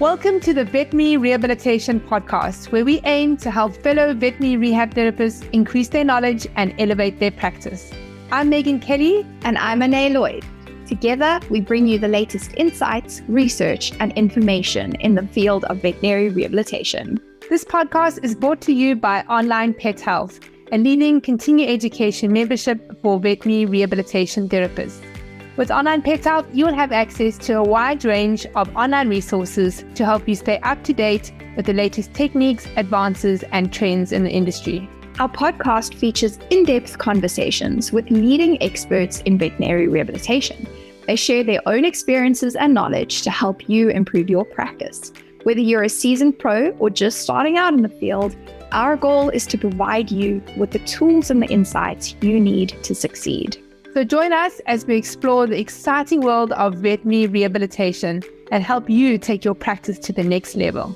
Welcome to the Veterinary Rehabilitation Podcast, where we aim to help fellow veterinary rehab therapists increase their knowledge and elevate their practice. I'm Megan Kelly. And I'm Anae Lloyd. Together, we bring you the latest insights, research, and information in the field of veterinary rehabilitation. This podcast is brought to you by Onlinepethealth, a leading continuing education membership for veterinary rehabilitation therapists. With Onlinepethealth, you'll have access to a wide range of online resources to help you stay up to date with the latest techniques, advances, and trends in the industry. Our podcast features in-depth conversations with leading experts in veterinary rehabilitation. They share their own experiences and knowledge to help you improve your practice. Whether you're a seasoned pro or just starting out in the field, our goal is to provide you with the tools and the insights you need to succeed. So join us as we explore the exciting world of veterinary rehabilitation and help you take your practice to the next level.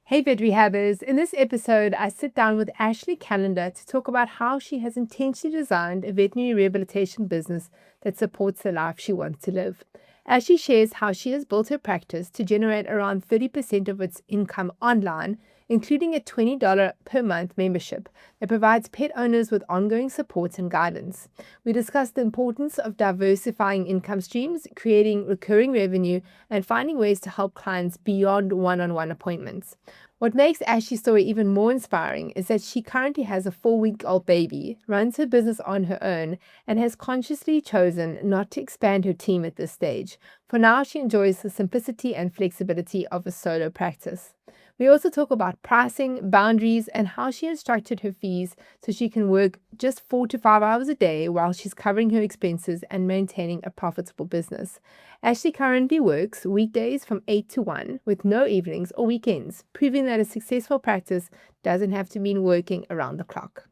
Hey Vet Rehabbers, in this episode I sit down with Ashlee Callander to talk about how she has intentionally designed a veterinary rehabilitation business that supports the life she wants to live. Ashlee shares how she has built her practice to generate around 30% of its income online, including a $20 per month membership that provides pet owners with ongoing support and guidance. We discuss the importance of diversifying income streams, creating recurring revenue, and finding ways to help clients beyond one-on-one appointments. What makes Ashlee's story even more inspiring is that she currently has a 4-week-old baby, runs her business on her own, and has consciously chosen not to expand her team at this stage. For now, she enjoys the simplicity and flexibility of a solo practice. We also talk about pricing, boundaries, and how she has structured her fees so she can work just 4 to 5 hours a day while she's covering her expenses and maintaining a profitable business. Ashlee currently works weekdays from 8 to 1 with no evenings or weekends, proving that a successful practice doesn't have to mean working around the clock.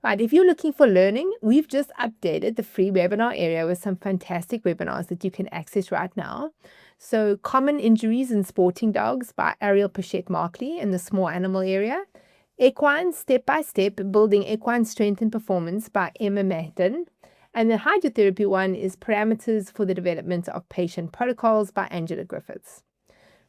Right, if you're looking for learning, we've just updated the free webinar area with some fantastic webinars that you can access right now. So, Common Injuries in Sporting Dogs by Ariel Pachette-Markley in the small animal area. Equine Step by Step, Building Equine Strength and Performance by Emma Mahden. And the hydrotherapy one is Parameters for the Development of Patient Protocols by Angela Griffiths.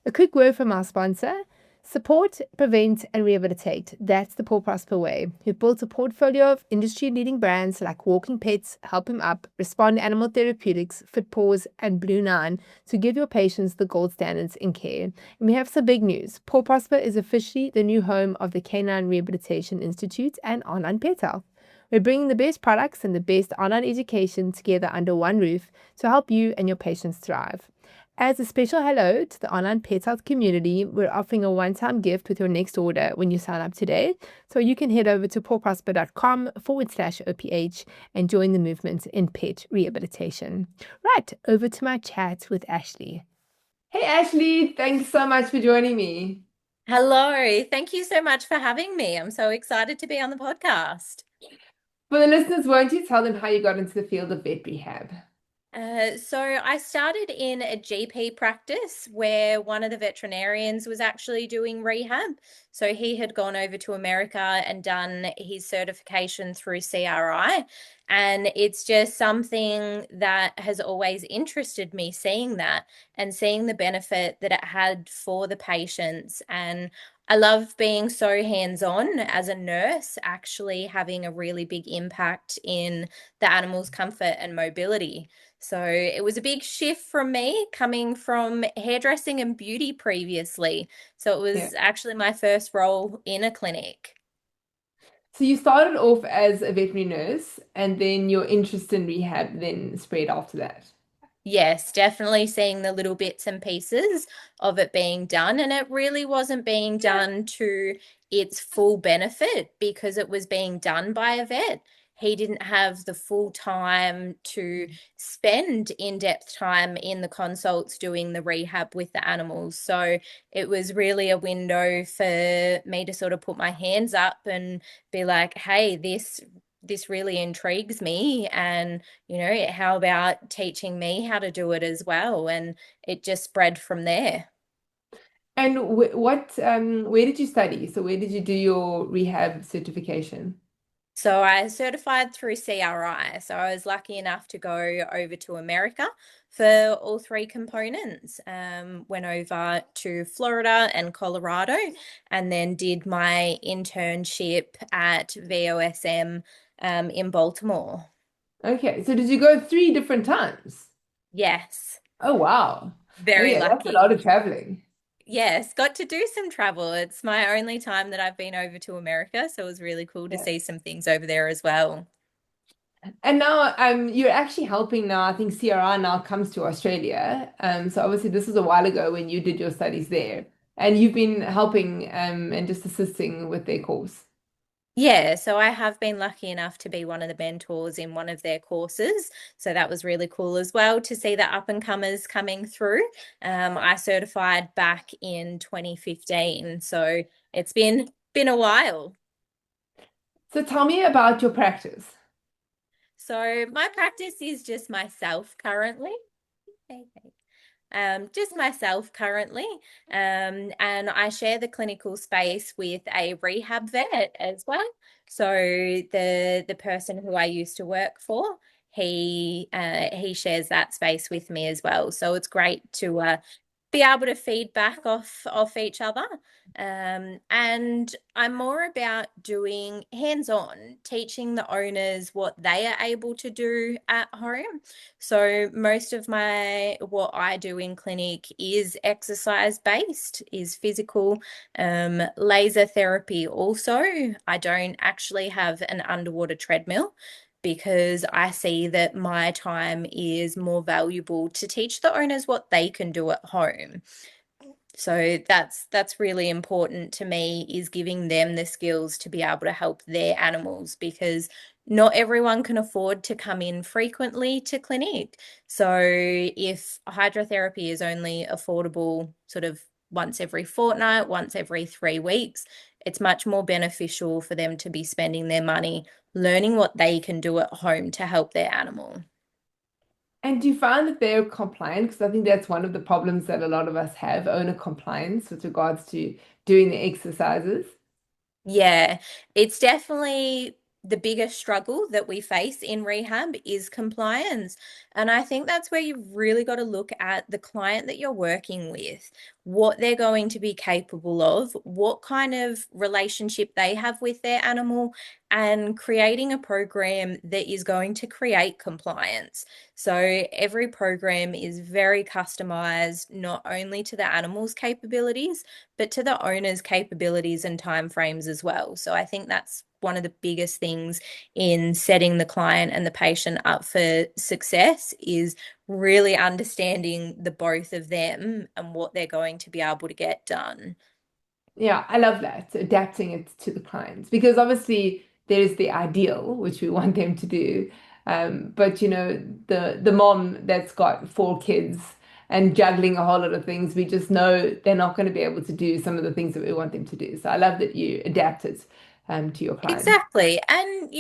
A quick word from our sponsor. Support, prevent, and rehabilitate. That's the Paw Prosper way. We've built a portfolio of industry-leading brands like Walking Pets, Help Him Up, Respond Animal Therapeutics, Fit Paws, and Blue Nine to give your patients the gold standards in care. And we have some big news. Paw Prosper is officially the new home of the Canine Rehabilitation Institute and Onlinepethealth. We're bringing the best products and the best online education together under one roof to help you and your patients thrive. As a special hello to the Onlinepethealth community, we're offering a one-time gift with your next order when you sign up today. So you can head over to pawprosper.com/OPH and join the movement in pet rehabilitation. Right, over to my chat with Ashlee. Hey Ashlee, thanks so much for joining me. Hello, thank you so much for having me. I'm so excited to be on the podcast. For the listeners, won't you tell them how you got into the field of vet rehab? So I started in a GP practice where one of the veterinarians was actually doing rehab. So he had gone over to America and done his certification through CRI. And it's just something that has always interested me, seeing that and seeing the benefit that it had for the patients. And I love being so hands-on as a nurse, actually having a really big impact in the animal's comfort and mobility. So it was a big shift from me coming from hairdressing and beauty previously. So it was actually my first role in a clinic. So you started off as a veterinary nurse and then your interest in rehab then spread after that. Yes, definitely seeing the little bits and pieces of it being done. And it really wasn't being done to its full benefit because it was being done by a vet. He didn't have the full time to spend in-depth time in the consults doing the rehab with the animals. So it was really a window for me to sort of put my hands up and be like, hey, this really intrigues me, and how about teaching me how to do it as well? And it just spread from there. And where did you study? So where did you do your rehab certification? So I certified through CRI. So I was lucky enough to go over to America for all three components. Went over to Florida and Colorado, and then did my internship at VOSM in Baltimore. Okay, so did you go 3 different times? Yes, Oh, wow. very Okay, that's a lot lucky. of traveling. Yes, got to do some travel. It's my only time that I've been over to America, so it was really cool to Yeah. see some things over there as well. And now you're actually helping now. I think CRI now comes to Australia. So obviously this was a while ago when you did your studies there. And you've been helping and just assisting with their course. Yeah, so I have been lucky enough to be one of the mentors in one of their courses. So that was really cool as well to see the up and comers coming through. I certified back in 2015, so it's been a while. So tell me about your practice. So my practice is just myself currently. Okay. Just myself currently. And I share the clinical space with a rehab vet as well. So the person who I used to work for, he shares that space with me as well. So it's great to be able to feed back off each other. And I'm more about doing hands-on, teaching the owners what they are able to do at home. So most of my what I do in clinic is exercise based, is physical, laser therapy also. I don't actually have an underwater treadmill because I see that my time is more valuable to teach the owners what they can do at home. So that's really important to me, is giving them the skills to be able to help their animals, because not everyone can afford to come in frequently to clinic. So if hydrotherapy is only affordable sort of once every fortnight, once every 3 weeks, it's much more beneficial for them to be spending their money learning what they can do at home to help their animal. And do you find that they're compliant? Because I think that's one of the problems that a lot of us have, owner compliance with regards to doing the exercises. Yeah, it's definitely the biggest struggle that we face in rehab is compliance. And I think that's where you've really got to look at the client that you're working with, what they're going to be capable of, what kind of relationship they have with their animal, and creating a program that is going to create compliance. So every program is very customized, not only to the animal's capabilities, but to the owner's capabilities and timeframes as well. So I think that's one of the biggest things in setting the client and the patient up for success, is really understanding the both of them and what they're going to be able to get done. Yeah, I love that. Adapting it to the clients because obviously there's the ideal, which we want them to do. But the mom that's got 4 kids and juggling a whole lot of things, we just know they're not going to be able to do some of the things that we want them to do. So I love that you adapt it to your clients. Exactly. And,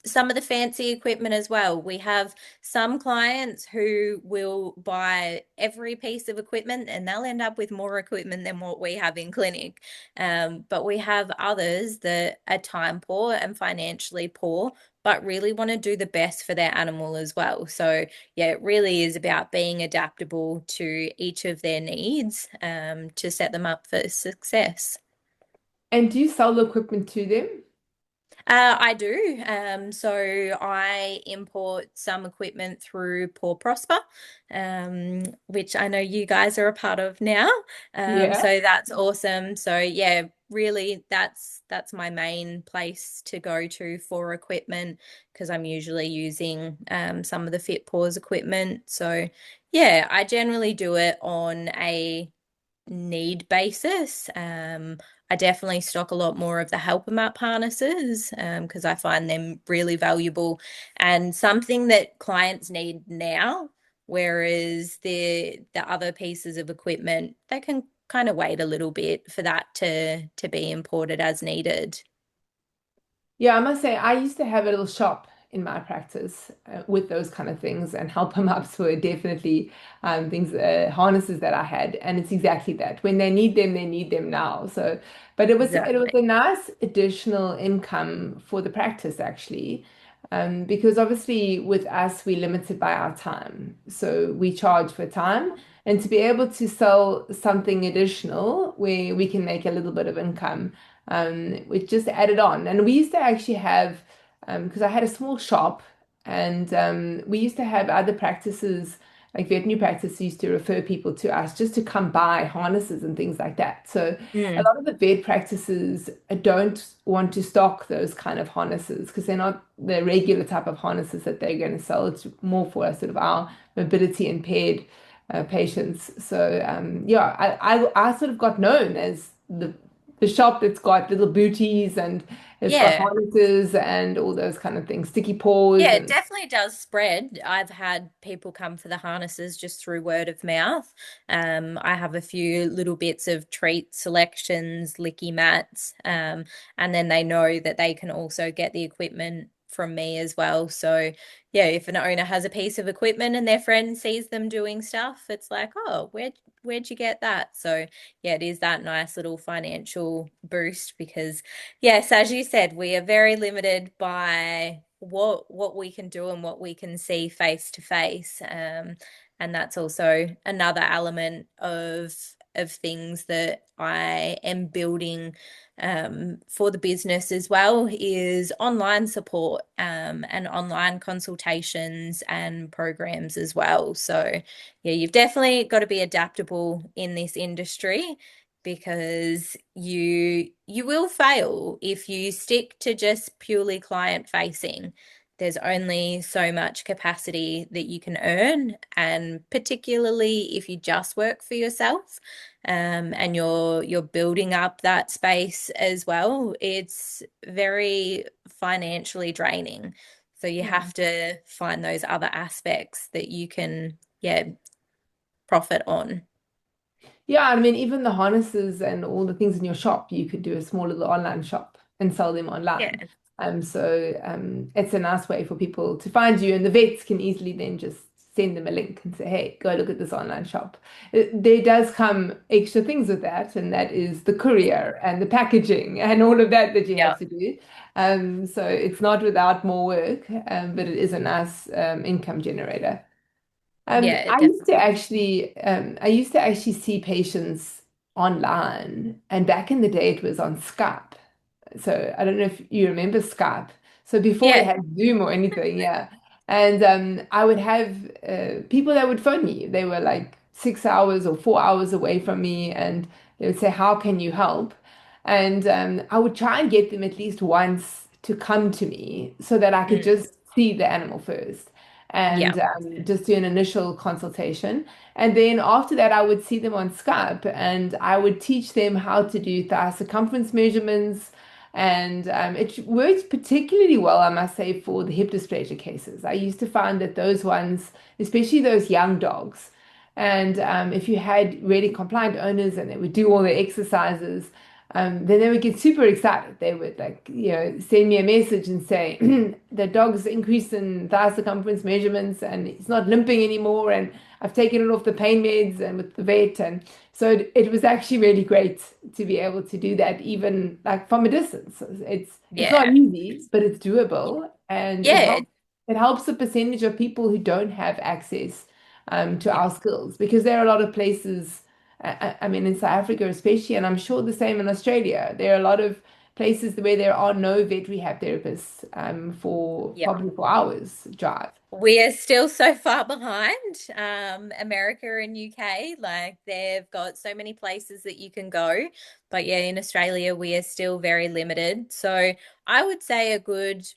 some of the fancy equipment as well. We have some clients who will buy every piece of equipment and they'll end up with more equipment than what we have in clinic. But we have others that are time poor and financially poor, but really want to do the best for their animal as well. So, yeah, it really is about being adaptable to each of their needs, to set them up for success. And do you sell the equipment to them? I do. So I import some equipment through Paw Prosper, which I know you guys are a part of now. Yeah. So that's awesome. So yeah, really that's my main place to go to for equipment, because I'm usually using some of the Fit Paws equipment. So yeah, I generally do it on a need basis. I definitely stock a lot more of the helper map harnesses, because I find them really valuable and something that clients need now, whereas the other pieces of equipment, they can kind of wait a little bit for that to be imported as needed. Yeah, I must say, I used to have a little shop in my practice with those kind of things, and help them ups were definitely things, harnesses that I had. And it's exactly that. When they need them now. So, but it was Exactly. a nice additional income for the practice actually. Because obviously with us, we're limited by our time. So we charge for time. And to be able to sell something additional where we can make a little bit of income, we just added on. And we used to actually have, because I had a small shop, and we used to have other practices, like veterinary practice used to refer people to us just to come buy harnesses and things like that. So a Mm. lot of the vet practices don't want to stock those kind of harnesses because they're not the regular type of harnesses that they're going to sell. It's more for sort of our mobility impaired patients. So yeah, I sort of got known as the shop that's got little booties and it's got Yeah. harnesses and all those kind of things, sticky paws Yeah, it and definitely does spread. I've had people come for the harnesses just through word of mouth. I have a few little bits of treat selections, licky mats, and then they know that they can also get the equipment from me as well. So, yeah, if an owner has a piece of equipment and their friend sees them doing stuff, it's like, oh, where'd you get that? So, yeah, it is that nice little financial boost because yes, as you said, we are very limited by what we can do and what we can see face to face. And that's also another element of things that I am building for the business as well is online support and online consultations and programs as well. So yeah, you've definitely got to be adaptable in this industry because you will fail if you stick to just purely client facing. There's only so much capacity that you can earn, and particularly if you just work for yourself, and you're building up that space as well, it's very financially draining. So you yeah. have to find those other aspects that you can, yeah, profit on. Yeah, I mean, even the harnesses and all the things in your shop, you could do a small little online shop and sell them online. Yeah. So it's a nice way for people to find you, and the vets can easily then just send them a link and say, "Hey, go look at this online shop." There does come extra things with that, and that is the courier and the packaging and all of that that you Yeah. have to do. So it's not without more work, but it is a nice income generator. Yeah, definitely. I used to actually see patients online, and back in the day it was on Skype. So I don't know if you remember Skype. So before we Yeah. had Zoom or anything, yeah. And I would have people that would phone me. They were like 6 hours or 4 hours away from me, and they would say, "How can you help?" And I would try and get them at least once to come to me so that I could Mm. just see the animal first Yeah. and just do an initial consultation. And then after that, I would see them on Skype and I would teach them how to do thigh circumference measurements. And it works particularly well, I must say, for the hip dysplasia cases. I used to find that those ones, especially those young dogs, and if you had really compliant owners and they would do all the exercises, then they would get super excited. They would like, send me a message and say, the dog's increased in thigh circumference measurements and he's not limping anymore. And I've taken it off the pain meds and with the vet. And so it was actually really great to be able to do that, even like from a distance. It's not Yeah. easy, but it's doable. And Yeah. it helps the percentage of people who don't have access to Yeah. our skills because there are a lot of places I mean, in South Africa especially, and I'm sure the same in Australia, there are a lot of places where there are no vet rehab therapists for Yeah. probably 4 hours drive. We are still so far behind America and UK. Like they've got so many places that you can go. But yeah, in Australia, we are still very limited. So I would say a good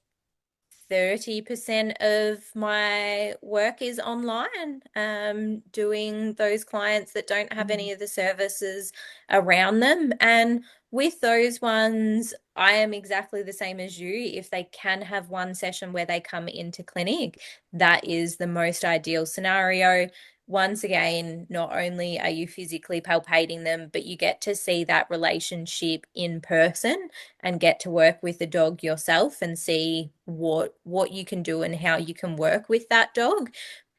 30% of my work is online, doing those clients that don't have any of the services around them. And with those ones, I am exactly the same as you. If they can have one session where they come into clinic, that is the most ideal scenario. once again, not only are you physically palpating them, but you get to see that relationship in person and get to work with the dog yourself and see what you can do and how you can work with that dog.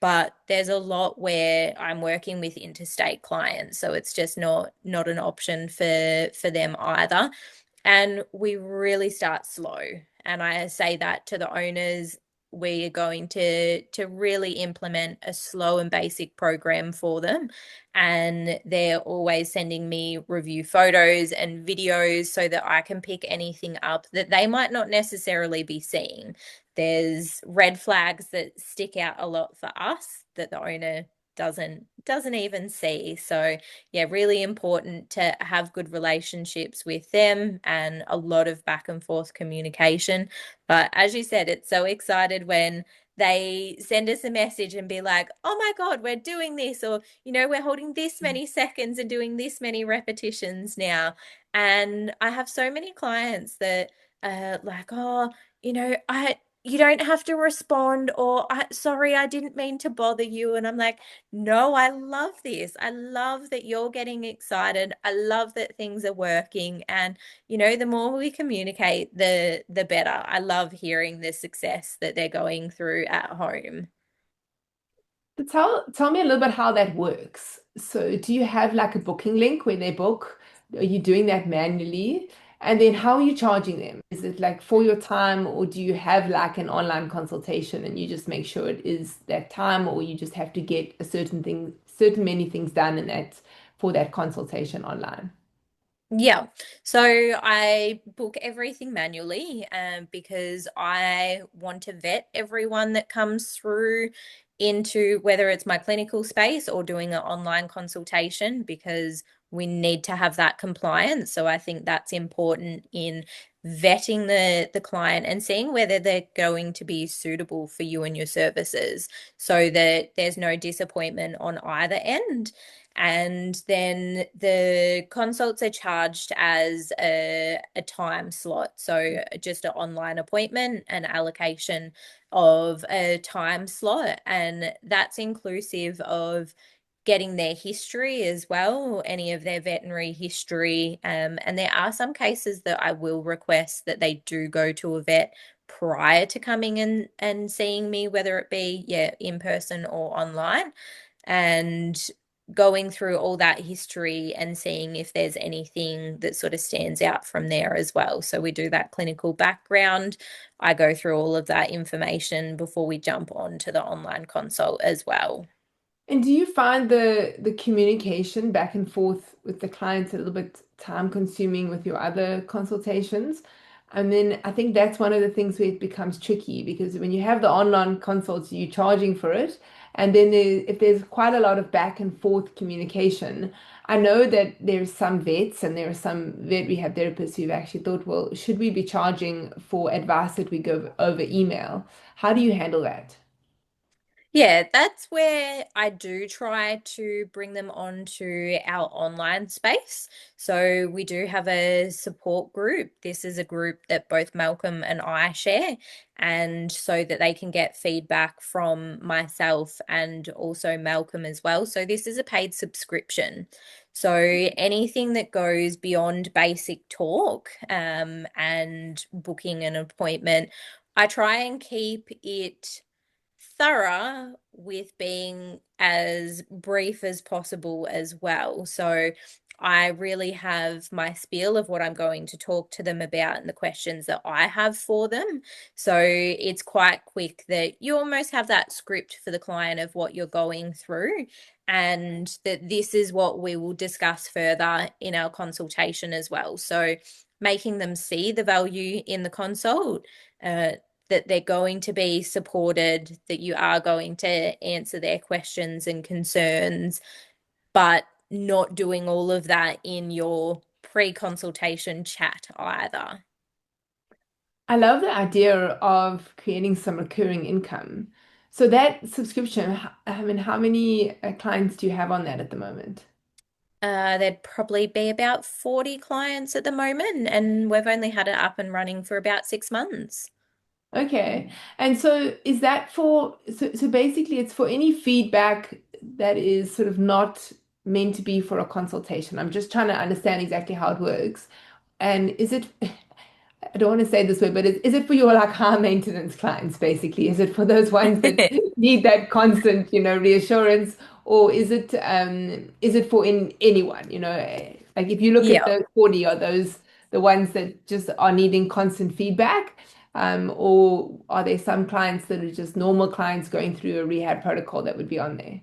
But there's a lot where I'm working with interstate clients, so it's just not an option for them either. And we really start slow. And I say that to the owners. We are going to really implement a slow and basic program for them. And they're always sending me review photos and videos so that I can pick anything up that they might not necessarily be seeing. There's red flags that stick out a lot for us that the owner doesn't even see. So yeah, really important to have good relationships with them and a lot of back and forth communication. But as you said, it's so excited when they send us a message and be like, oh my God, we're doing this, or, we're holding this many seconds and doing this many repetitions now. And I have so many clients that are like, oh, you don't have to respond, or sorry, I didn't mean to bother you. And I'm like, no, I love this. I love that you're getting excited. I love that things are working. And, the more we communicate, the better. I love hearing the success that they're going through at home. So tell me a little bit how that works. So do you have like a booking link when they book? Are you doing that manually? And then how are you charging them? Is it like for your time, or do you have like an online consultation and you just make sure it is that time, or you just have to get a certain many things done in that for that consultation online? Yeah. So I book everything manually because I want to vet everyone that comes through into whether it's my clinical space or doing an online consultation, because we need to have that compliance. So I think that's important in vetting the client and seeing whether they're going to be suitable for you and your services so that there's no disappointment on either end. And then the consults are charged as a time slot. So just an online appointment, an allocation of a time slot. And that's inclusive of getting their history as well, any of their veterinary history. And there are some cases that I will request that they do go to a vet prior to coming in and seeing me, whether it be, yeah, in person or online. And going through all that history and seeing if there's anything that sort of stands out from there as well. So we do that clinical background. I go through all of that information before we jump on to the online consult as well. And do you find the communication back and forth with the clients a little bit time consuming with your other consultations? And then I think that's one of the things where it becomes tricky, because when you have the online consults, you're charging for it. And then if there's quite a lot of back and forth communication, I know that there's some vets and there are some vet rehab therapists who've actually thought, well, should we be charging for advice that we go over email? How do you handle that? Yeah, that's where I do try to bring them onto our online space. So we do have a support group. This is a group that both Malcolm and I share, and so that they can get feedback from myself and also Malcolm as well. So this is a paid subscription. So anything that goes beyond basic talk and booking an appointment, I try and keep it thorough with being as brief as possible as well. So I really have my spiel of what I'm going to talk to them about and the questions that I have for them. So it's quite quick that you almost have that script for the client of what you're going through, and that this is what we will discuss further in our consultation as well. So making them see the value in the consult, uh, that they're going to be supported, that you are going to answer their questions and concerns, but not doing all of that in your pre-consultation chat either. I love the idea of creating some recurring income. So that subscription, I mean, how many clients do you have on that at the moment? There'd probably be about 40 clients at the moment, and we've only had it up and running for about 6 months. Okay. And so is that for, so basically it's for any feedback that is sort of not meant to be for a consultation? I'm just trying to understand exactly how it works. And is it, I don't want to say it this way, but is it for your like high maintenance clients, basically? Is it for those ones that need that constant, reassurance, or is it for anyone? Like if you look at Yeah. those 40, are those the ones that just are needing constant feedback? Or are there some clients that are just normal clients going through a rehab protocol that would be on there?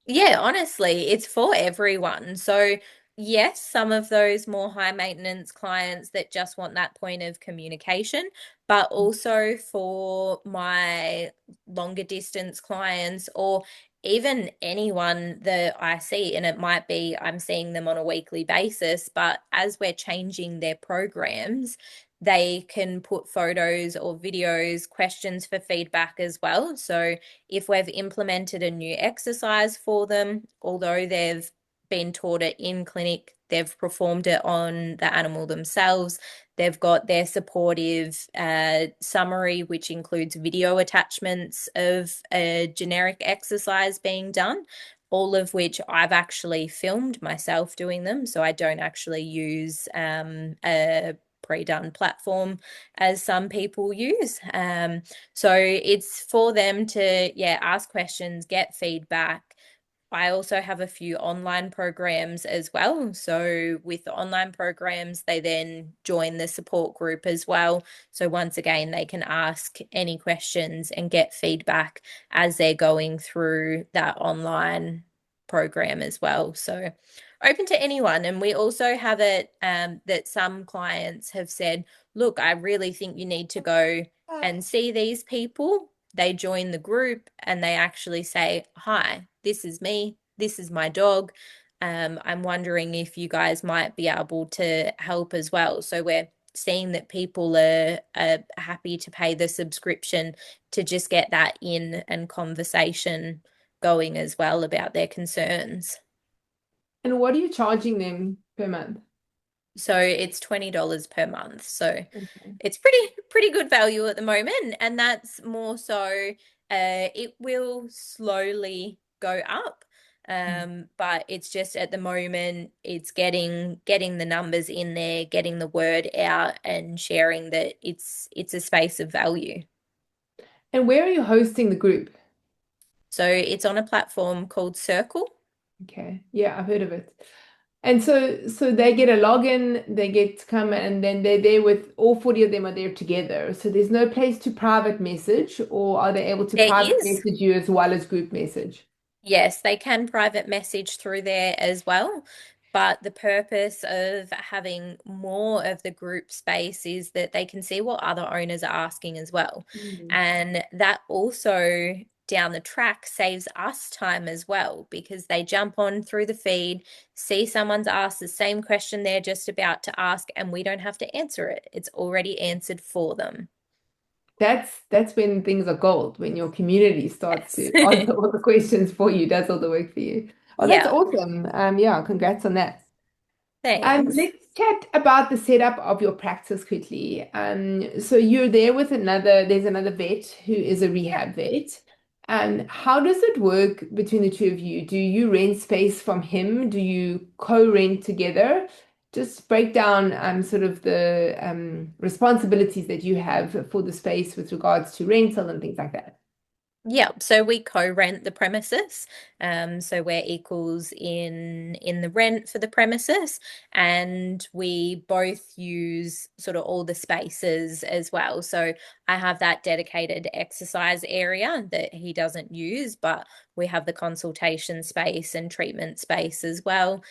Yeah, honestly, it's for everyone. So, yes, some of those more high maintenance clients that just want that point of communication, but also for my longer distance clients or even anyone that I see, and it might be I'm seeing them on a weekly basis, but as we're changing their programs, they can put photos or videos, questions for feedback as well. So, if we've implemented a new exercise for them, although they've been taught it in clinic, they've performed it on the animal themselves. They've got their supportive summary, which includes video attachments of a generic exercise being done, all of which I've actually filmed myself doing them. So I don't actually use a pre-done platform as some people use. So it's for them to, yeah, ask questions, get feedback. I also have a few online programs as well. So with the online programs, they then join the support group as well. So once again, they can ask any questions and get feedback as they're going through that online program as well. So open to anyone. And we also have it that some clients have said, look, I really think you need to go and see these people. They join the group and they actually say, hi, this is me. This is my dog. I'm wondering if you guys might be able to help as well. So we're seeing that people are happy to pay the subscription to just get that in and conversation going as well about their concerns. And what are you charging them per month? So it's $20 per month. So Okay. it's pretty good value at the moment, and that's more so it will slowly go up. But it's just at the moment it's getting the numbers in there, getting the word out and sharing that it's a space of value. And where are you hosting the group? So it's on a platform called Circle. Okay. Yeah, I've heard of it. And so they get a login, they get to come and then they're there with all 40 of them are there together. So there's no place to private message, or are they able to There private is. message you as well as group message? Yes, they can private message through there as well. But the purpose of having more of the group space is that they can see what other owners are asking as well. Mm. And that also down the track saves us time as well because they jump on through the feed, see someone's asked the same question they're just about to ask, and we don't have to answer it. It's already answered for them. That's when things are gold, when your community starts Yes. to answer all the questions for you, does all the work for you. Oh, that's Yeah, awesome. Yeah, congrats on that. thanks. Let's chat about the setup of your practice quickly. So you're there with there's another vet who is a rehab vet. How does it work between the two of you? Do you rent space from him? Do you co-rent together? Just break down sort of the responsibilities that you have for the space with regards to rental and things like that. Yeah, so we co-rent the premises. So we're equals in the rent for the premises, and we both use sort of all the spaces as well. So I have that dedicated exercise area that he doesn't use, but we have the consultation space and treatment space as well.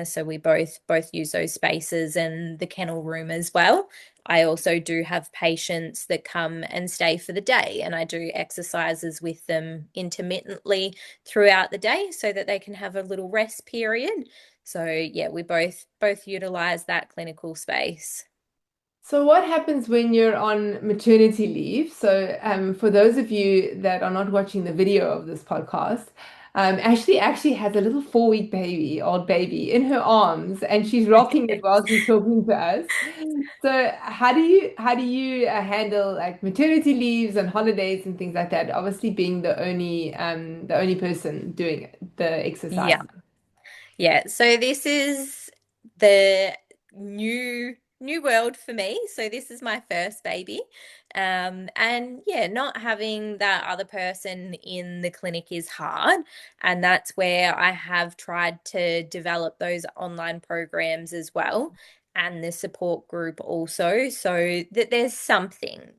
So we both use those spaces and the kennel room as well. I also do have patients that come and stay for the day, and I do exercises with them intermittently throughout the day so that they can have a little rest period. So yeah, we both utilize that clinical space. So what happens when you're on maternity leave? So for those of you that are not watching the video of this podcast, Ashley actually has a little 4-week old baby in her arms, and she's rocking it while she's talking to us. So how do you handle like maternity leaves and holidays and things like that? Obviously, being the only person doing the exercise. Yeah. Yeah, so this is the new world for me. So this is my first baby. And yeah, not having that other person in the clinic is hard. And that's where I have tried to develop those online programs as well, and the support group also, so that there's something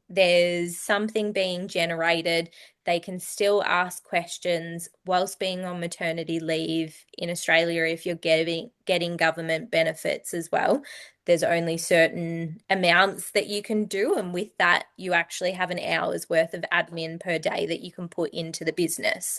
being generated. They can still ask questions whilst being on maternity leave in Australia if you're getting government benefits as well. There's only certain amounts that you can do, and with that, you actually have an hour's worth of admin per day that you can put into the business.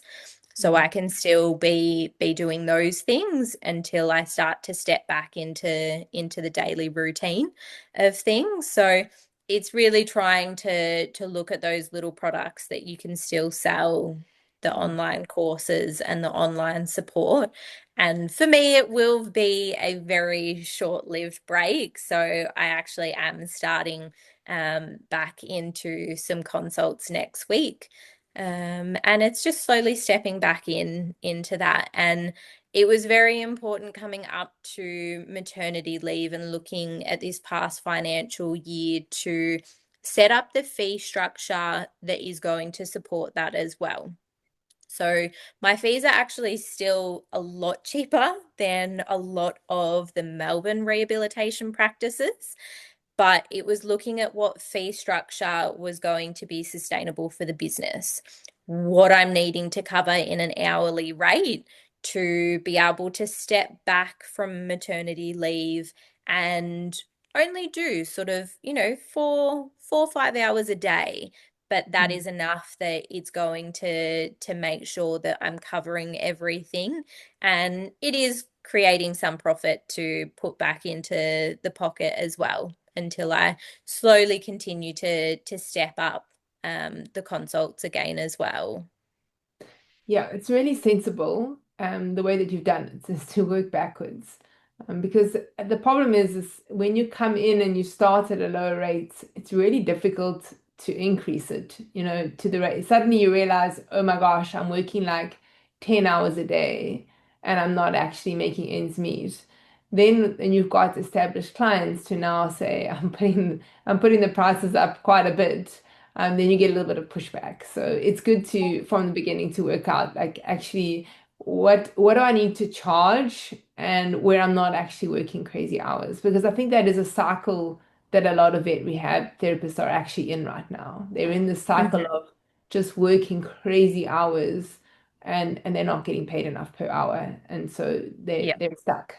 So I can still be doing those things until I start to step back into the daily routine of things. So it's really trying to look at those little products that you can still sell, the online courses and the online support. And for me, it will be a very short-lived break. So I actually am starting back into some consults next week. And it's just slowly stepping back into that. And it was very important coming up to maternity leave and looking at this past financial year to set up the fee structure that is going to support that as well. So my fees are actually still a lot cheaper than a lot of the Melbourne rehabilitation practices, but it was looking at what fee structure was going to be sustainable for the business, what I'm needing to cover in an hourly rate to be able to step back from maternity leave and only do sort of, 4 or 5 hours a day. But that is enough that it's going to make sure that I'm covering everything. And it is creating some profit to put back into the pocket as well, until I slowly continue to step up the consults again as well. Yeah, it's really sensible, the way that you've done it is to work backwards. Because the problem is when you come in and you start at a lower rate, it's really difficult to increase it, to the rate. Suddenly you realize, oh my gosh, I'm working like 10 hours a day and I'm not actually making ends meet. Then and you've got established clients to now say, I'm putting the prices up quite a bit, then you get a little bit of pushback. So it's good to, from the beginning, to work out like actually what do I need to charge and where I'm not actually working crazy hours. Because I think that is a cycle that a lot of vet rehab therapists are actually in right now. They're in the cycle Mhm. of just working crazy hours and they're not getting paid enough per hour. And so Yeah. they're stuck.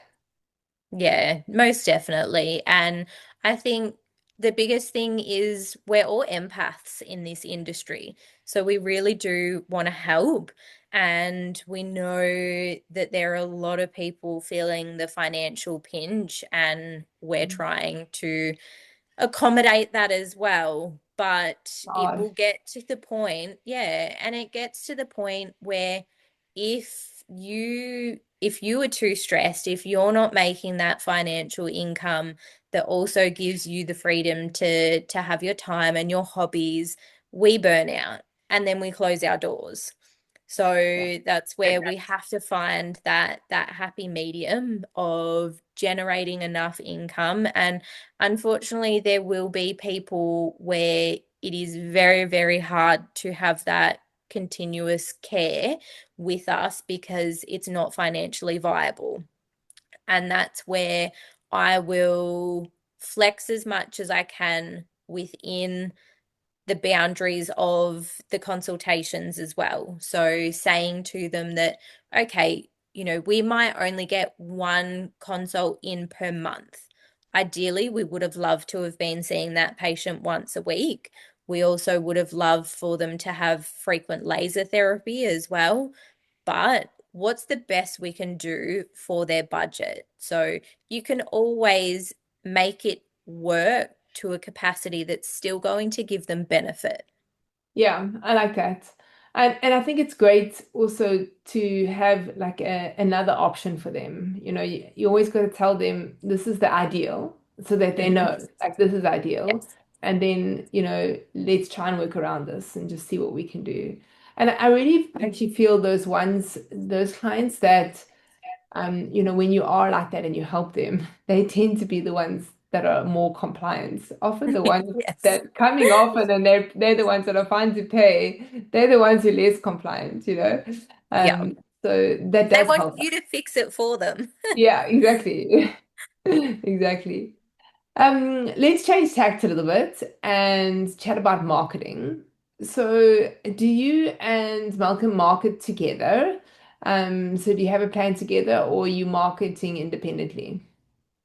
Yeah, most definitely. And I think the biggest thing is we're all empaths in this industry. So we really do want to help. And we know that there are a lot of people feeling the financial pinch, and we're trying to accommodate that as well. But it God. will get to the point, yeah, and it gets to the point where if you are too stressed, if you're not making that financial income that also gives you the freedom to have your time and your hobbies, we burn out and then we close our doors. So that's where we have to find that happy medium of generating enough income. And unfortunately, there will be people where it is very, very hard to have that continuous care with us because it's not financially viable. And that's where I will flex as much as I can within the boundaries of the consultations as well. So saying to them that, okay, we might only get one consult in per month. Ideally, we would have loved to have been seeing that patient once a week. We also would have loved for them to have frequent laser therapy as well. But what's the best we can do for their budget? So you can always make it work to a capacity that's still going to give them benefit. Yeah, I like that. And I think it's great also to have like another option for them. You always got to tell them this is the ideal so that they Mhm. know like this is ideal. Yes. And then, let's try and work around this and just see what we can do. And I really actually feel those clients that when you are like that and you help them, they tend to be the ones that are more compliant. Often the ones Yes. that coming often and they're the ones that are fine to pay, they're the ones who are less compliant. Yeah. So that They does want help. you to fix it for them. Yeah, exactly. Exactly. Let's change tact a little bit and chat about marketing. So, do you and Malcolm market together? So do you have a plan together or are you marketing independently?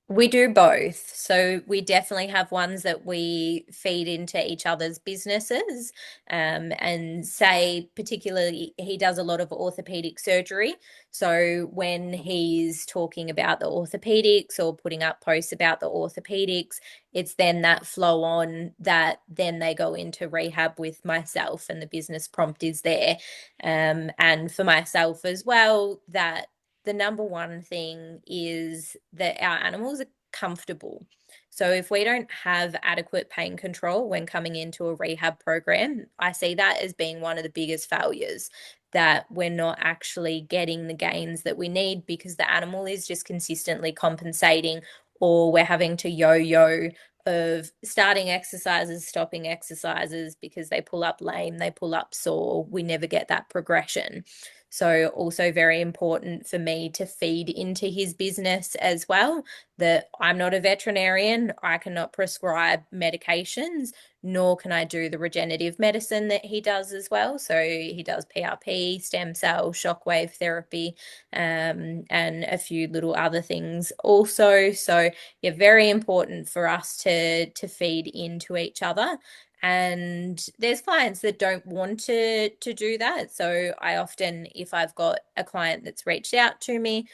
We do both. So we definitely have ones that we feed into each other's businesses. And say, particularly, he does a lot of orthopedic surgery. So when he's talking about the orthopedics or putting up posts about the orthopedics, it's then that flow on that then they go into rehab with myself, and the business prompt is there. And for myself as well, that the number one thing is that our animals are comfortable. So if we don't have adequate pain control when coming into a rehab program, I see that as being one of the biggest failures, that we're not actually getting the gains that we need because the animal is just consistently compensating, or we're having to yo-yo of starting exercises, stopping exercises because they pull up lame, they pull up sore. We never get that progression. So, also very important for me to feed into his business as well, that I'm not a veterinarian. I cannot prescribe medications, nor can I do the regenerative medicine that he does as well. So, he does PRP, stem cell, shockwave therapy, and a few little other things also. So, yeah, very important for us to feed into each other. And there's clients that don't want to do that. So I often, if I've got a client that's reached out to me,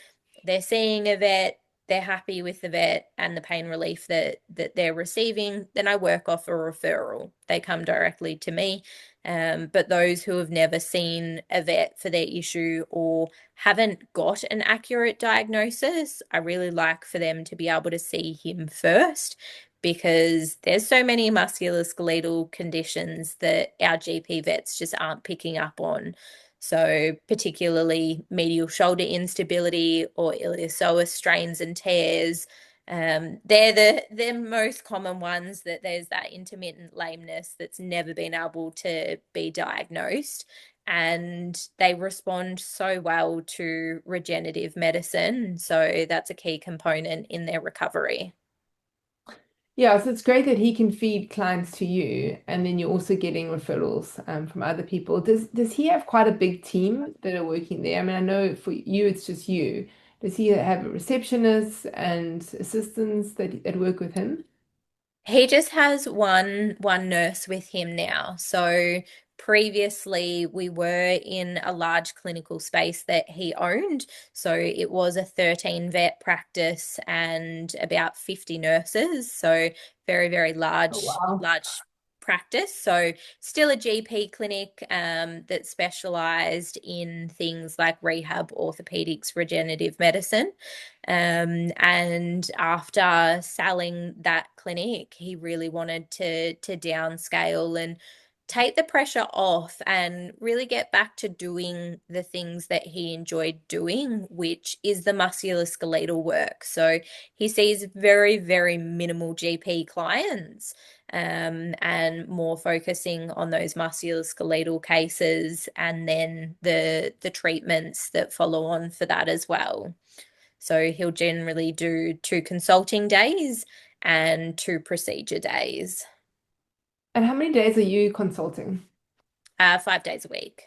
they're seeing a vet, they're happy with the vet and the pain relief that they're receiving, then I work off a referral. They come directly to me. But those who have never seen a vet for their issue or haven't got an accurate diagnosis, I really like for them to be able to see him first, because there's so many musculoskeletal conditions that our GP vets just aren't picking up on. So particularly medial shoulder instability or iliopsoas strains and tears. They're the most common ones, that there's that intermittent lameness that's never been able to be diagnosed. And they respond so well to regenerative medicine. So that's a key component in their recovery. Yeah, so it's great that he can feed clients to you, and then you're also getting referrals from other people. Does he have quite a big team that are working there? I mean, I know for you it's just you. Does he have receptionists and assistants that work with him? He just has one nurse with him now. So previously we were in a large clinical space that he owned. So it was a 13 vet practice and about 50 nurses. So very, very Oh, large, wow. large practice. So still a GP clinic that specialized in things like rehab, orthopedics, regenerative medicine. And after selling that clinic, he really wanted to downscale and take the pressure off and really get back to doing the things that he enjoyed doing, which is the musculoskeletal work. So he sees very, very minimal GP clients, and more focusing on those musculoskeletal cases, and then the treatments that follow on for that as well. So he'll generally do 2 consulting days and 2 procedure days, And how many days are you consulting? 5 days a week.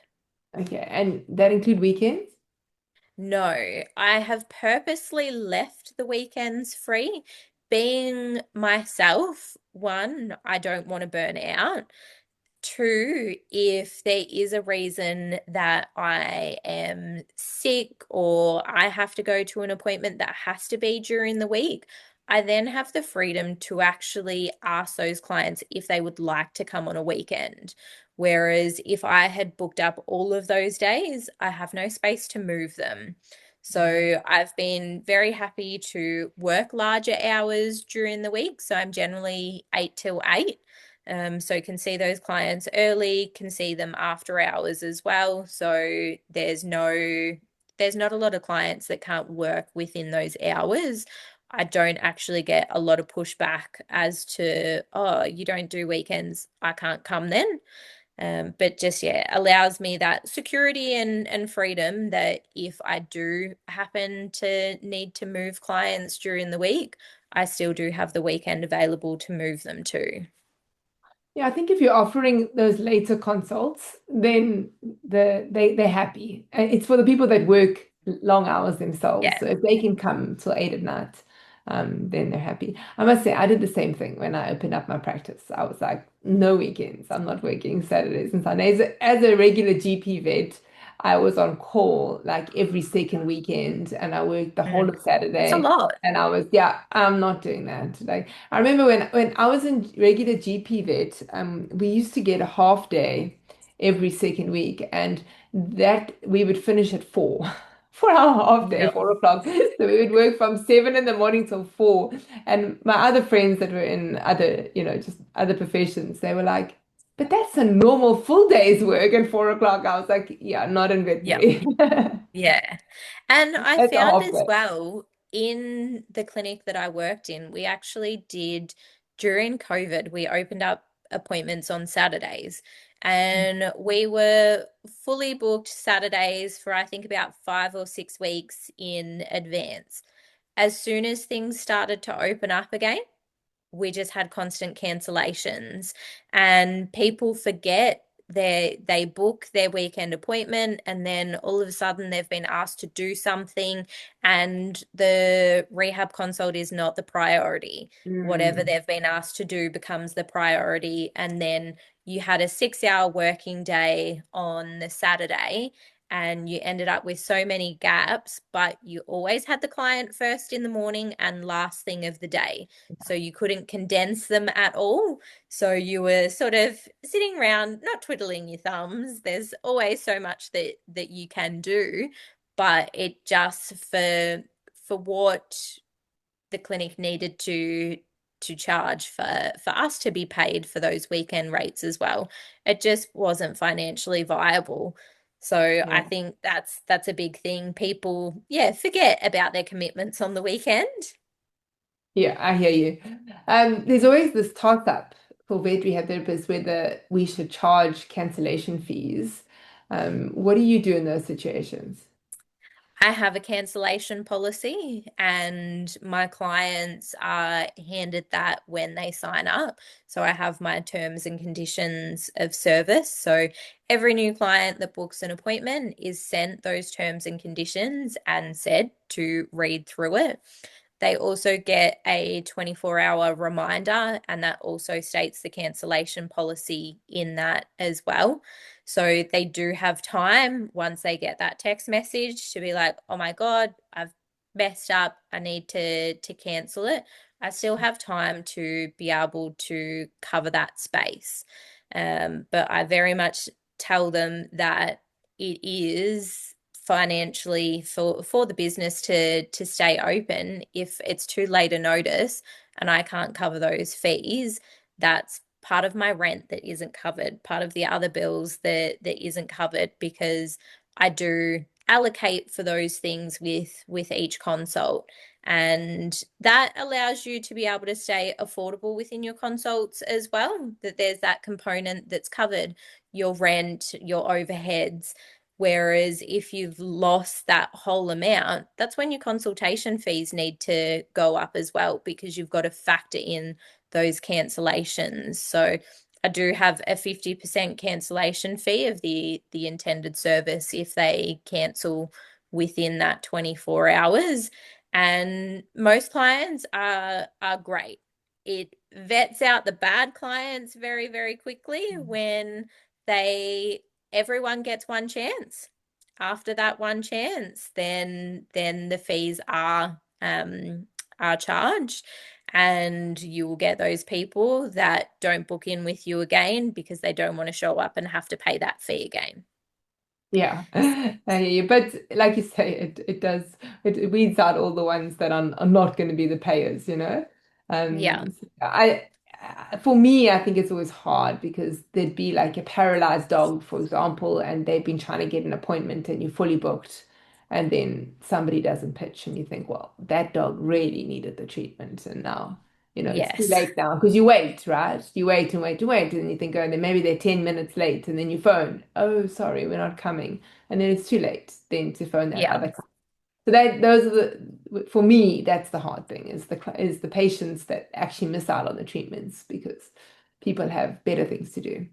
Okay, and that include weekends? No, I have purposely left the weekends free. Being myself, one, I don't want to burn out. Two, if there is a reason that I am sick or I have to go to an appointment that has to be during the week, I then have the freedom to actually ask those clients if they would like to come on a weekend, Whereas if I had booked up all of those days, I have no space to move them. So I've been very happy to work larger hours during the week. So I'm generally 8 till 8. So can see those clients early, can see them after hours as well. So there's not a lot of clients that can't work within those hours. I don't actually get a lot of pushback as to, oh, you don't do weekends, I can't come then. But just, yeah, allows me that security and freedom that if I do happen to need to move clients during the week, I still do have the weekend available to move them to. Yeah, I think if you're offering those later consults, then they're happy. It's for the people that work long hours themselves. Yeah, So if they can come till 8 at night, then they're happy. I must say, I did the same thing when I opened up my practice. I was like, no weekends. I'm not working Saturdays and Sundays. As a regular GP vet, I was on call like every second weekend, and I worked the whole of it's a Saturday. lot. And I was, yeah, I'm not doing that. Like I remember when I was in regular GP vet, we used to get a half day every second week, and that we would finish at 4 for our half day, No. 4 o'clock. So we would work from 7 in the morning till 4. And my other friends that were in other, just other professions, they were like, but that's a normal full day's work at 4 o'clock. I was like, yeah, not in Yeah. veterinary. Yeah. And I That's a found half as day. well in the clinic that I worked in, we actually did during COVID, we opened up appointments on Saturdays and we were fully booked Saturdays for I think about 5 or 6 weeks in advance. As soon as things started to open up again, we just had constant cancellations and people forget they book their weekend appointment and then all of a sudden they've been asked to do something and the rehab consult is not the priority. Whatever Mm. they've been asked to do becomes the priority, and then you had a 6 hour working day on the Saturday and you ended up with so many gaps, but you always had the client first in the morning and last thing of the day, so you couldn't condense them at all. So you were sort of sitting around, not twiddling your thumbs. There's always so much that you can do, but it just for what the clinic needed to charge for us to be paid for those weekend rates as well. It just wasn't financially viable. So I Yeah. think that's a big thing. People, yeah, forget about their commitments on the weekend. Yeah, I hear you. There's always this toss-up for vet rehab therapists whether we should charge cancellation fees. What do you do in those situations? I have a cancellation policy, and my clients are handed that when they sign up. So I have my terms and conditions of service. So every new client that books an appointment is sent those terms and conditions and said to read through it. They also get a 24-hour reminder, and that also states the cancellation policy in that as well. So they do have time once they get that text message to be like, oh my God, I've messed up. I need to cancel it. I still have time to be able to cover that space. But I very much tell them that it is financially for the business to stay open. If it's too late a notice and I can't cover those fees, that's part of my rent that isn't covered, part of the other bills that isn't covered, because I do allocate for those things with each consult, and that allows you to be able to stay affordable within your consults as well, that there's that component that's covered, your rent, your overheads. Whereas if you've lost that whole amount, that's when your consultation fees need to go up as well, because you've got to factor in those cancellations. So I do have a 50% cancellation fee of the intended service if they cancel within that 24 hours. And most clients are great. It vets out the bad clients very, very quickly when they everyone gets one chance. After that one chance, then the fees are charged. and you will get those people that don't book in with you again because they don't want to show up and have to pay that fee again. Yeah, I hear you. But like you say, it weeds out all the ones that are not going to be the payers, you know? Yeah. For me, I think it's always hard because there'd be like a paralyzed dog, for example, and they've been trying to get an appointment and you're fully booked, and then somebody doesn't pitch, and you think, well, that dog really needed the treatment, and now, it's too Yes. late now because you wait, right? You wait and wait and wait, and you think, oh, then maybe they're 10 minutes late, and then you phone, oh, sorry, we're not coming, and then it's too late then to phone that Yeah. other. So those are for me, that's the hard thing is the patients that actually miss out on the treatments because people have better things to do.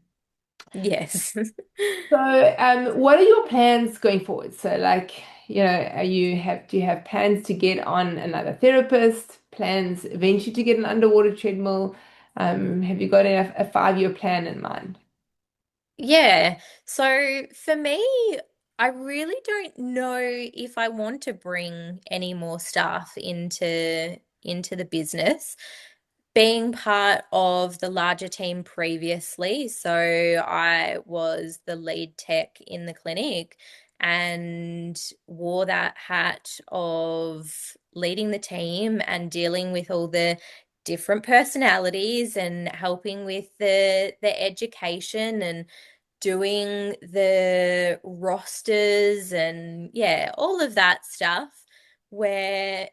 Yes. So, what are your plans going forward? So, like, do you have plans to get on another therapist? Plans eventually to get an underwater treadmill? Have you got a 5-year plan in mind? Yeah. So for me, I really don't know if I want to bring any more staff into the business. Being part of the larger team previously, so I was the lead tech in the clinic and wore that hat of leading the team and dealing with all the different personalities and helping with the education and doing the rosters and yeah, all of that stuff where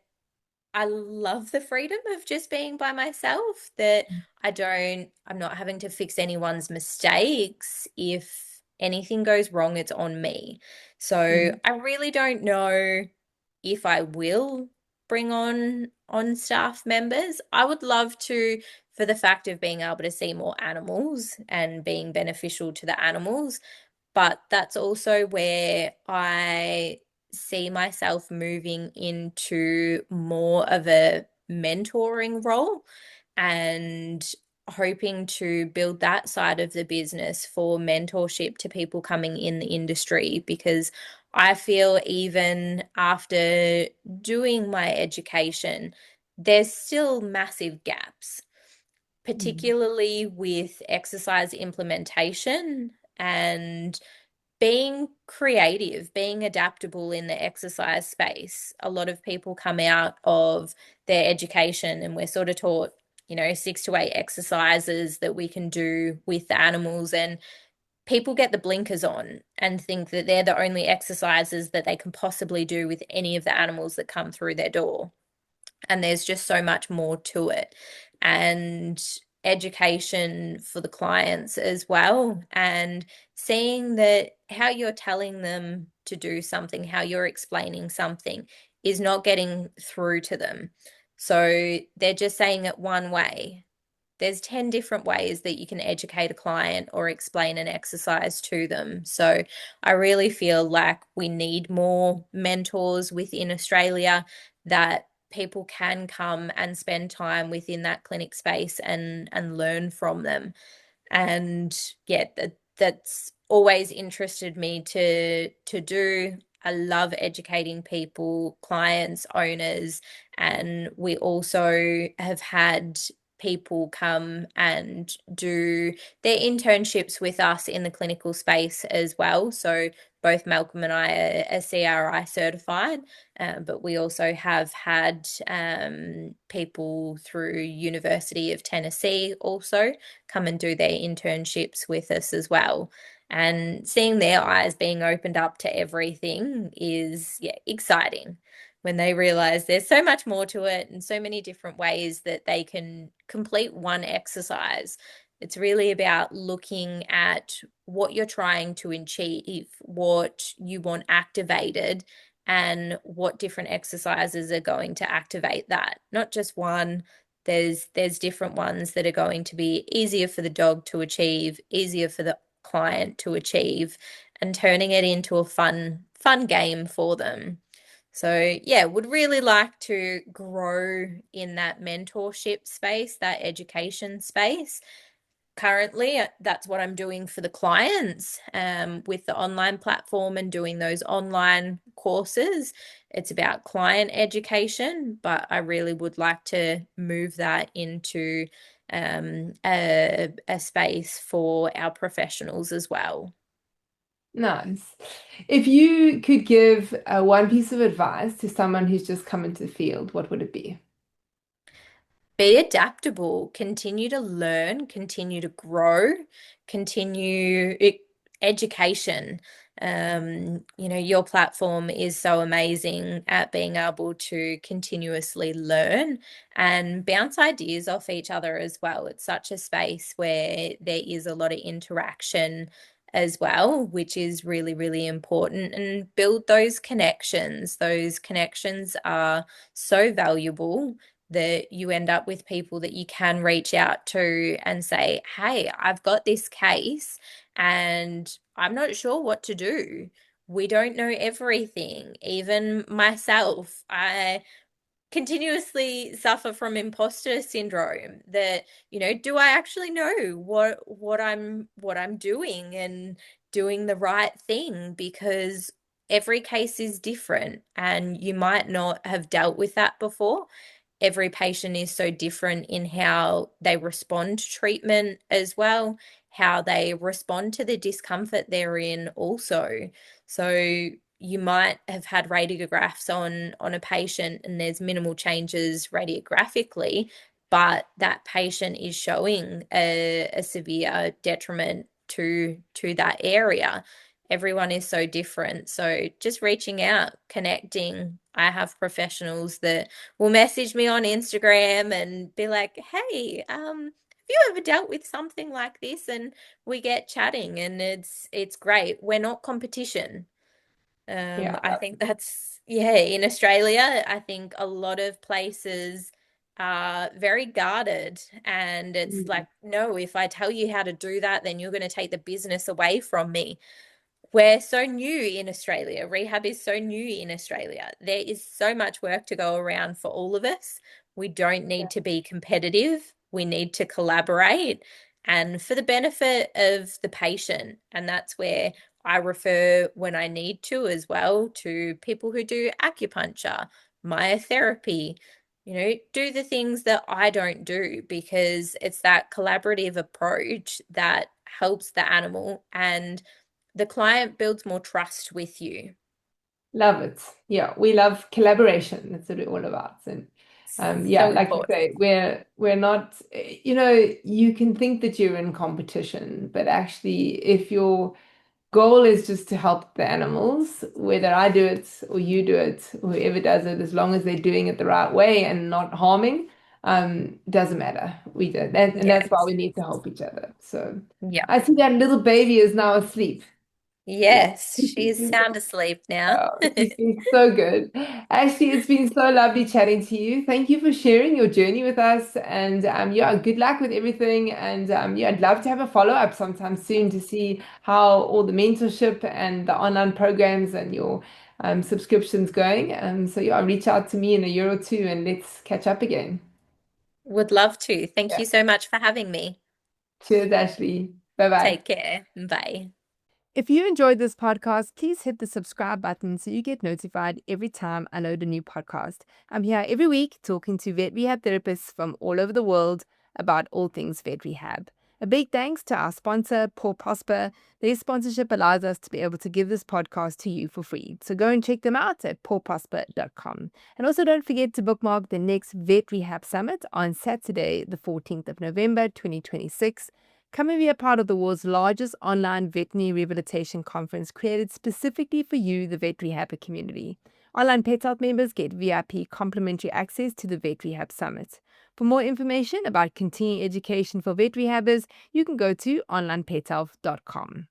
I love the freedom of just being by myself, that I'm not having to fix anyone's mistakes. If anything goes wrong, it's on me. So Mhm. I really don't know if I will bring on staff members. I would love to, for the fact of being able to see more animals and being beneficial to the animals, but that's also where I see myself moving into more of a mentoring role and hoping to build that side of the business for mentorship to people coming in the industry, because I feel even after doing my education, there's still massive gaps, Mhm. particularly with exercise implementation and being creative, being adaptable in the exercise space. A lot of people come out of their education and we're sort of taught, 6 to 8 exercises that we can do with the animals. And people get the blinkers on and think that they're the only exercises that they can possibly do with any of the animals that come through their door, and there's just so much more to it, and education for the clients as well, and seeing that how you're telling them to do something, how you're explaining something is not getting through to them. So they're just saying it one way. There's 10 different ways that you can educate a client or explain an exercise to them. So I really feel like we need more mentors within Australia, that people can come and spend time within that clinic space and learn from them. And yeah, that's always interested me to do. I love educating people, clients, owners, and we also have had people come and do their internships with us in the clinical space as well. So both Malcolm and I are CRI certified, but we also have had people through University of Tennessee also come and do their internships with us as well. And seeing their eyes being opened up to everything is, yeah, exciting when they realize there's so much more to it and so many different ways that they can complete one exercise. It's really about looking at what you're trying to achieve, what you want activated, and what different exercises are going to activate that. Not just one. There's different ones that are going to be easier for the dog to achieve, easier for the client to achieve, and turning it into a fun game for them. So yeah, would really like to grow in that mentorship space, that education space, currently that's what I'm doing for the clients with the online platform and doing those online courses. It's about client education, but I really would like to move that into a space for our professionals as well. Nice. If you could give one piece of advice to someone who's just come into the field, what would it be? Be adaptable, continue to learn, continue to grow, continue education. Your platform is so amazing at being able to continuously learn and bounce ideas off each other as well. It's such a space where there is a lot of interaction as well, which is really, really important, and build those connections. Those connections are so valuable that you end up with people that you can reach out to and say, hey, I've got this case and I'm not sure what to do. We don't know everything. Even myself, I continuously suffer from imposter syndrome that, do I actually know what I'm doing and doing the right thing? Because every case is different and you might not have dealt with that before. Every patient is so different in how they respond to treatment as well, how they respond to the discomfort they're in also. So you might have had radiographs on a patient and there's minimal changes radiographically, but that patient is showing a severe detriment to that area. Everyone is so different. So just reaching out, connecting. I have professionals that will message me on Instagram and be like, hey, have you ever dealt with something like this? And we get chatting and it's great. We're not competition. Yeah. I think that's, yeah, in Australia, I think a lot of places are very guarded, and it's Mm. like, no, if I tell you how to do that, then you're going to take the business away from me. We're so new in Australia. Rehab is so new in Australia. There is so much work to go around for all of us. We don't need to be competitive. We need to collaborate and for the benefit of the patient. And that's where I refer when I need to as well to people who do acupuncture, myotherapy, do the things that I don't do because it's that collaborative approach that helps the animal and the client builds more trust with you. Love it. Yeah, we love collaboration. That's what we're all about. And yeah, So like you important. say, we're not, you can think that you're in competition, but actually if your goal is just to help the animals, whether I do it or you do it, or whoever does it, as long as they're doing it the right way and not harming, doesn't matter. We do. And that's why Yes. we need to help each other. So Yeah. I see that little baby is now asleep. Yeah. Yes, she is sound asleep now. Oh, she's been so good. Actually, it's been so lovely chatting to you. Thank you for sharing your journey with us. And yeah, good luck with everything. And yeah, I'd love to have a follow-up sometime soon to see how all the mentorship and the online programs and your subscriptions going. So yeah, reach out to me in a year or two and let's catch up again. Would love to. Thank Yeah. you so much for having me. Cheers, Ashley. Bye-bye. Take care. Bye. If you enjoyed this podcast, please hit the subscribe button so you get notified every time I load a new podcast. I'm here every week talking to vet rehab therapists from all over the world about all things vet rehab. A big thanks to our sponsor, Paul Prosper. Their sponsorship allows us to be able to give this podcast to you for free. So go and check them out at paulprosper.com. And also don't forget to bookmark the next Vet Rehab Summit on Saturday, the 14th of November, 2026. Come and be a part of the world's largest online veterinary rehabilitation conference created specifically for you, the vet rehabber community. Online Pet Health members get VIP complimentary access to the Vet Rehab Summit. For more information about continuing education for vet rehabbers, you can go to onlinepethealth.com.